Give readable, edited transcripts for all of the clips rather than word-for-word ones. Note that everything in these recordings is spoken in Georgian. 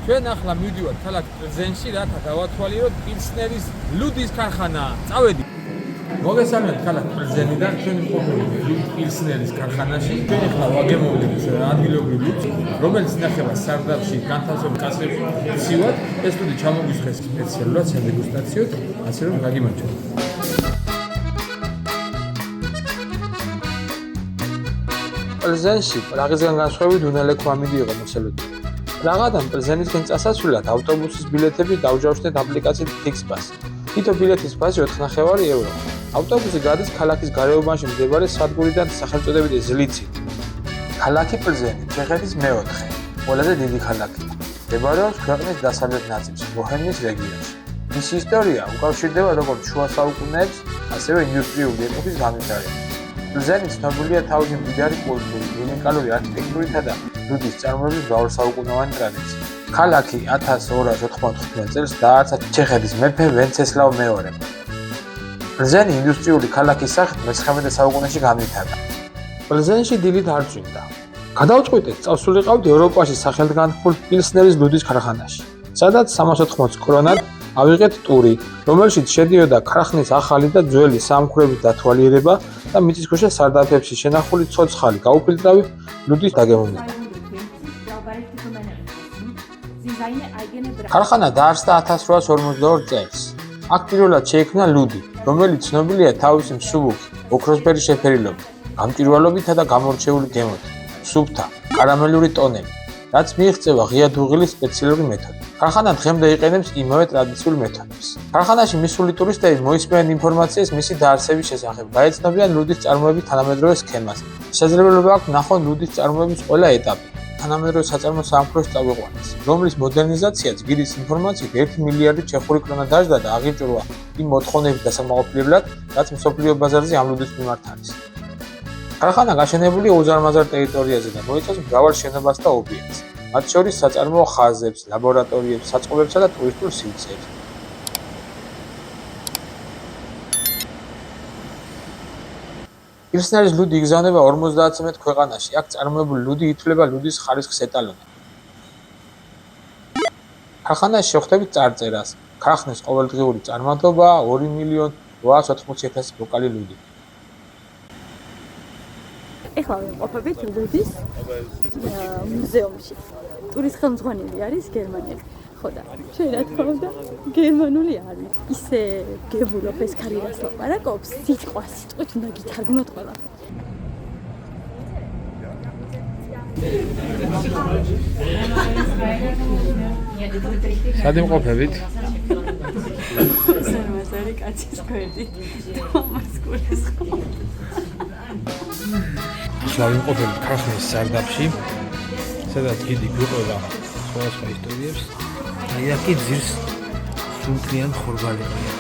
ჩვენ ახლა მივდივართ ქალაქ პრეზენში, რათა დავათვალიეროთ პილსნერის ლუდის ქარხანა. წავედი. მოგესალმებით ქალაქ პრეზენიდან, ჩვენი ყოფილი პილსნერის ქარხანაში. ჩვენ ახლა ვაგემოვნებთ ადგილობრივ ლუდს, რომელიც ინახება სარდაფში, განთავსებულ კასრებში. ცივად, ეს ლუდი ჩამოგვისხეს სპეციალურად სადეგუსტაციოდ, ასე რომ გაგიმარჯვებთ. პრეზენში პრაღისგან განსხვავებით უნელექვა მიდიიღო მოსელოდი. პრაღადან პრეზენისკენ წასასვლელად ავტობუსის ბილეთები დავჯავშდეთ აპლიკაციით FixBus. თითო ბილეთის ფასი 4.5 ევრო. ავტობუსი გადის ქალაქის გარეუბანში მდებარე სადგურიდან სახელწოდებით ზლიცით. ქალაქი პრეზენი ჩეხეთის მეოთხე, ყველაზე დიდი ქალაქია. მდებარეობს ქვეყნის დასავლეთ ნაწილში, ბოჰემიის რეგიონში. მისი ისტორია უკავშირდება როგორც შუა საუკუნეებს, ასევე ინდუსტრიული ეპოქის განვითარებას. პრეზენი ცნობილია თავისი მდიდარი კულტურით, უნიკალური არქიტექტურითა და ლუდის წარმოების მრავალსაუკუნოვანი ტრადიციით. ქალაქი 1295 წელს დაარსა ჩეხეთის მეფე ვენცესლავ მეორემ. პრეზენი ინდუსტრიული ქალაქის სახით მე-19 საუკუნეში განვითარდა. პრეზენში დილით არ წვიმდა. გადავწყვიტეთ წავსულიყავთ ევროპაში სახელგანთქმულ პილსნერის ლუდის ქარხანაში, სადაც 380 კრონად ავიღეთ ტური, რომელშიც შედიოდა ქარხნის ახალი და ძველი სამმხვრების დათვალიერება და მიწისქვეშა სარდაფებში შენახული ცოცხალი გაუფილტრავი ლუდის დაგემოვნება. ქარხანა დაარსდა 1842 წელს. აქ პირველად შეიქმნა ლუდი, რომელიც ცნობილია თავისი მსუბუქი, ოქროსფერი შეფერილობით, გამჭვირვალობითა და გამორჩეული გემოთი, სუფთა, კარამელური ტონები, რაც მიიღწევა ღია დუღილის სპეციალური მეთოდი. ქარხანა დღემდე იყენებს იმავე ტრადიციულ მეთოდებს. ქარხანაში მისული ტურისტები მოისმენენ ინფორმაციას მისი დაარსების შესახებ, გაეცნობიან ლუდის წარმოების თანამედროვე სქემას. შესაძლებლობა აქვს ნახონ ლუდის წარმოების ყველა ეტაპი. თანამედროვე საწარმო სამმხვროს წავიყვანეს, რომლის მოდერნიზაციაც გიდის ინფორმაციით 1 მილიარდი ჩეხური კრონა დაждდა და აღიჭრვა იმ მოთხოვნების დასაკმაყოფილებლად, რაც მსოფლიო ბაზარზე ამ ლუდის მიმართ არის. ქარხანა გაშენებულია უზარმაზარ ტერიტორიაზე და მოიცავს მრავალ შენობას და ობიექტს, მათ შორის საწარმოო ხაზებს, ლაბორატორიებს, საწყობებსა და ტურისტულ სივრცეებს. პილსნერის ლუდი იგზავნება 50 ქვეყანაში. აქ წარმოებული ლუდი ითვლება ლუდის ხარისხის ეტალონად. ქარხანაში შეხვდებით წარწერას. ქარხნის ყოველდღიური წარმატებაა 2.880.000 ბოკალი ლუდი. ეხლა ვიმყოფებით ლუდის მუზეუმში. ტურის ხელმძღვანელი არის გერმანელი. ხო და ჩვენ რა თქმა უნდა გერმანული არის. ისე გებულობ ეს ქალი რას ლაპარაკობს, სიტყვით უნდა გითარგმნოთ ყველაფერი. სად იმყოფებით? სერვაზარი კაცის გვერდით. თომას გულის ხო. ახლა ვიმყოფებით ქარხნის სარდაფში, სადაც გიდი გვიყვება სხვადასხვა ისტორიებს. აი აქ კი ძირს სუნთლიან ხორბალებია.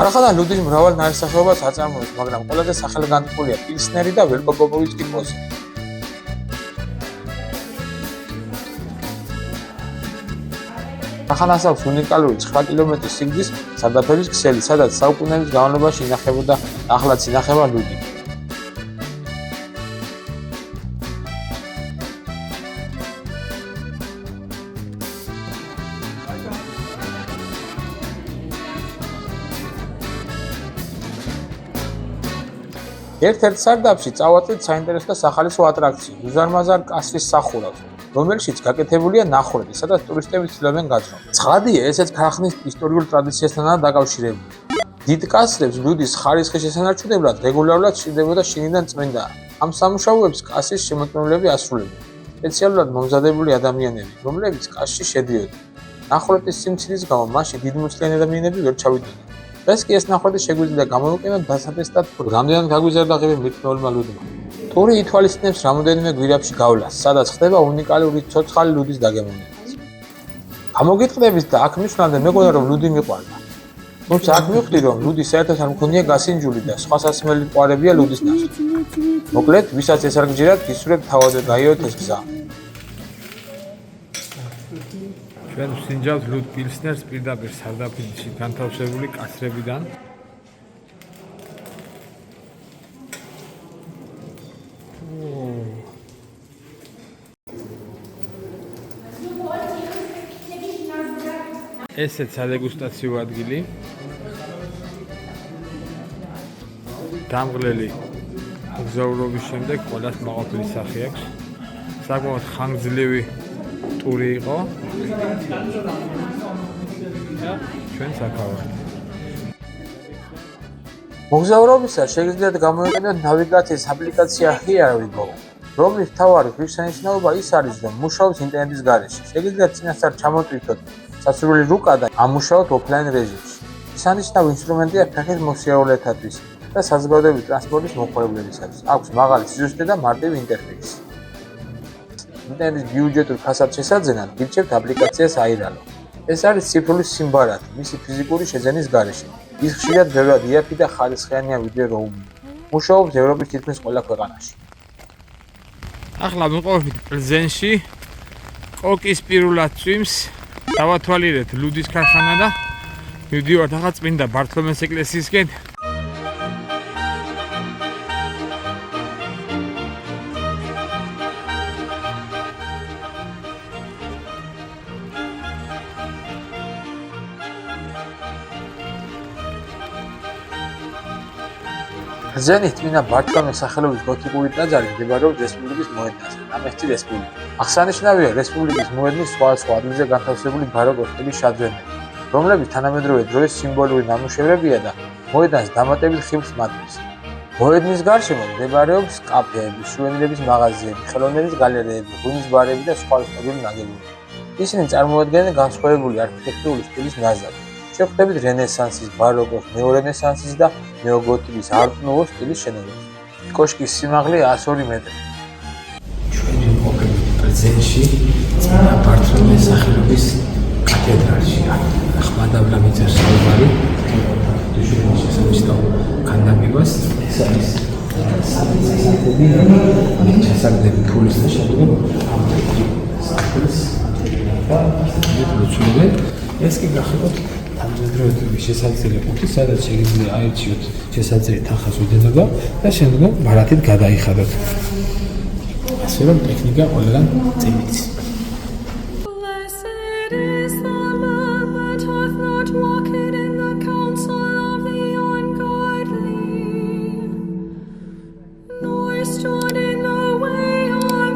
ქარხანა ლუდის მრავალ ნაირსახეობას აწარმოებს, მაგრამ ყველაზე სახელგანთქმულია პილსნერი და ველკოგობოვიცკი პოზი. ქარხანას აქვს უნიკალური 9 კილომეტრის სიგრძის სარდაფების ქსელი, სადაც საუკუნეების განმავლობაში ინახებოდა და ახლაც ინახება ლუდი. ერთ-ერთ სარდაფში წავაწვით საინტერესო და სახალისო ატრაქცია, უზარმაზარ კასრის სახურავს, რომელშიც გაკეთებულია ნახველი, სადაც ტურისტები ცდილობენ გაძრონ. ცხადია, ესეც ქარხნის ისტორიულ ტრადიციასთანაა დაკავშირებული. დიდ კასრებს ლუდის ხარისხის შესანარჩუნებლად რეგულარულად სჭირდებოდა შინიდან წმინდა. ამ სამუშაოებს კასრის შემოწმებლები ასრულებდნენ. სპეციალურად მომზადებული ადამიანები, რომლებიც კასში შედიოდნენ. ნახვლის სიმცირის გამო მასში დიდმოსლიანი ადამიანები ვერ ჩავიდნენ. დღეს კი ეს ნახველი შეგვიძლია გამოვიყენოთ დასატესტად, რამდენად გაგვიზარდა ღები მითნეულმა ლუდმა. ტური ითვალისწინებს რამოდენიმე გვირაბში გავლას, სადაც ხდება უნიკალური ცოცხალი ლუდის დაგემოვნებაც. გამოგიტყდებით და აქ მისვლამდე მეგონა რომ ლუდი მიყვარდა. თუმცა აქ მივხვდი, რომ ლუდის საერთოდ არ მქონია გასინჯული და სხვა სასმელი ყვარებია ლუდის ნაცვლად. მოკლედ, ვისაც ეს არ გჯერათ, გისურვებთ თავადვე გაიაროთ ეს გზა. ჩვენ ვსინჯავთ ლუდ პილსნერს პირდაპირ სარდაფილში განთავსებული კაცრებიდან. ესეც სადეგუსტაციო ადგილი. დამღლელი მოგზაურობის შემდეგ ყველას მაყოფილი სახე აქვს. საკმაოდ ხანგრძლივი ტური იყო. ჩვენ საკავართ. მოგზაურობისას შეგიძლიათ გამოიყენოთ ნავიგაციის აპლიკაცია HereWeGo, რომლის მთავარი ღირსშესანიშნაობა ის არის, რომ მუშაობს ინტერნეტის გარეშე. შეგიძლიათ წინასწარ ჩამოტვირთოთ სასურველი რუკა და ამუშაოთ ოფლაინ რეჟიმში. სანიშნავი ინსტრუმენტია ფეხის მოსიარულეთათვის და საზოგადოებრივი ტრანსპორტის მომხმარებლებისათვის. აქვს მაღალი სიზუსტე და მარტივი ინტერფეისი. ინტერნეტის ბიუჯეტურ ფასად შესაძენად გირჩევთ აპლიკაციას აირალო. ეს არის ციფრული სიმბარათი მისი ფიზიკური შეძენის გარეშე. ის ხშირად ბევრად იაფი და ხარისხიანია ვიდრე როუმინგი. მუშაობს ევროპის თითქმის ყველა ქვეყანაში. ახლა ვიმყოფებით პლზენში. კოკის პირველად წვიმს. დავათვალიერეთ ლუდის ქარხანა და მივდივართ ახლა წმინდა ბართლომეს ეკლესიისკენ. ბრძენის წმინდა ბართლომეს სახელობის გოთიკური ტაძარი მდებარეობს რესპუბლიკის მოედნაზე, ამერტი რესპუბლიკა. აღსანიშნავია რესპუბლიკის მოედნის სხვადასხვა ადგილზე განთავსებული ბაროკოს სტილის შადრევნები, რომლებიც თანამედროვე დროის სიმბოლური ნამუშევრებია და მოედანს დამატებით ხიბლს მატებს. მოედნის გარშემო მდებარეობს კაფეები, სუვენირების მაღაზიები, ხელოვნების გალერეები, ღვინის ბარები და სხვა ისტორიული ნაგებობები. ისინი წარმოადგენენ განსხვავებული არქიტექტურული სტილის ნაზავს. შეხვდებით რენესანსის, ბაროკოს, ნეორენესანსის და ნეოგოთიკის არტ-ნუვო სტილის შენობებს. კოშკის სიმაღლე 102 მეტრი. ჩვენ ვიმყოფებით პლზენში, წმინდა ბართლომეს სახელობის კათედრალში. ახმადაბლა მიწერს საუბარი დუშენის შესანიშნავ კანდიდატებას. ეს არის სასახები, ჩასაგდები ფულის და შემდგომ საფულს და მოცულობენ. ეს კი გახებოთ თანამედროვე შესაძლებელი პუნქტი, სადაც შეგიძლია აირჩიოთ შესაძლებელი თანხას უდენობა და შემდგომ ბარათით გადაიხადოთ. ასე რომ ტექნიკა ყველგან წინიც.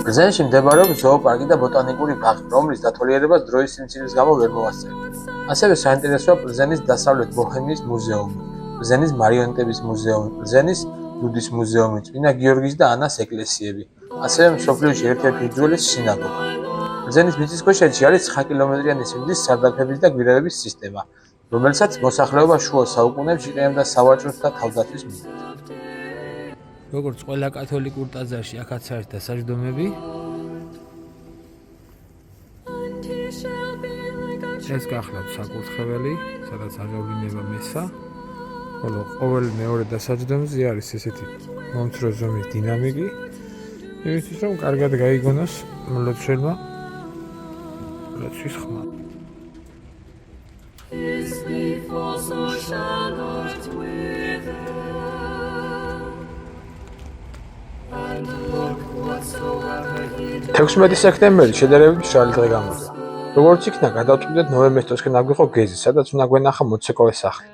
ბრძენში მდებარეობს ზოოპარკი და ბოტანიკური ბაღი, რომლის დათვალიერებას დროის სიმცირის გამო ვერ მოვასწრებთ. ასევე საინტერესოა პლზენის დასავლეთ ბოჰემიის მუზეუმი, პლზენის მარიონეტების მუზეუმი, პლზენის ლუდის მუზეუმი, წმინდა გიორგის და ანას ეკლესიები, ასევე მსოფლიოში ერთ-ერთი უძველესი სინაგოგა. პლზენის მიწისქვეშეთში არის 9 კილომეტრიანი სიგრძის სარდაფების და გვირაბების სისტემა, რომელსაც მოსახლეობა შუა საუკუნეებში იყენებდა სავაჭროს და თავდაცვის მიზნით. როგორც ყველა კათოლიკურ ტაძარში, აქაც არის დასაჯდომები. ეს გახლავთ საკურთხეველი, სადაც აღევლინება მესა. ხოლო ყოველ მეორე დასაჯდომზე არის ესეთი მომცრო ზომის დინამიკი, იმისთვის რომ კარგად გაიგონოს მლოცველმა ლოცვის ხმა. თექვსმეტი სექტემბერი შედარებით მშრალი დღე გამოდგა. როგორც იქნა, გადავწყვიტეთ ნოემბრის 20-მდე აგვიღო გეზი, სადაც უნდა გვენახა მოცეკვავე სახლი.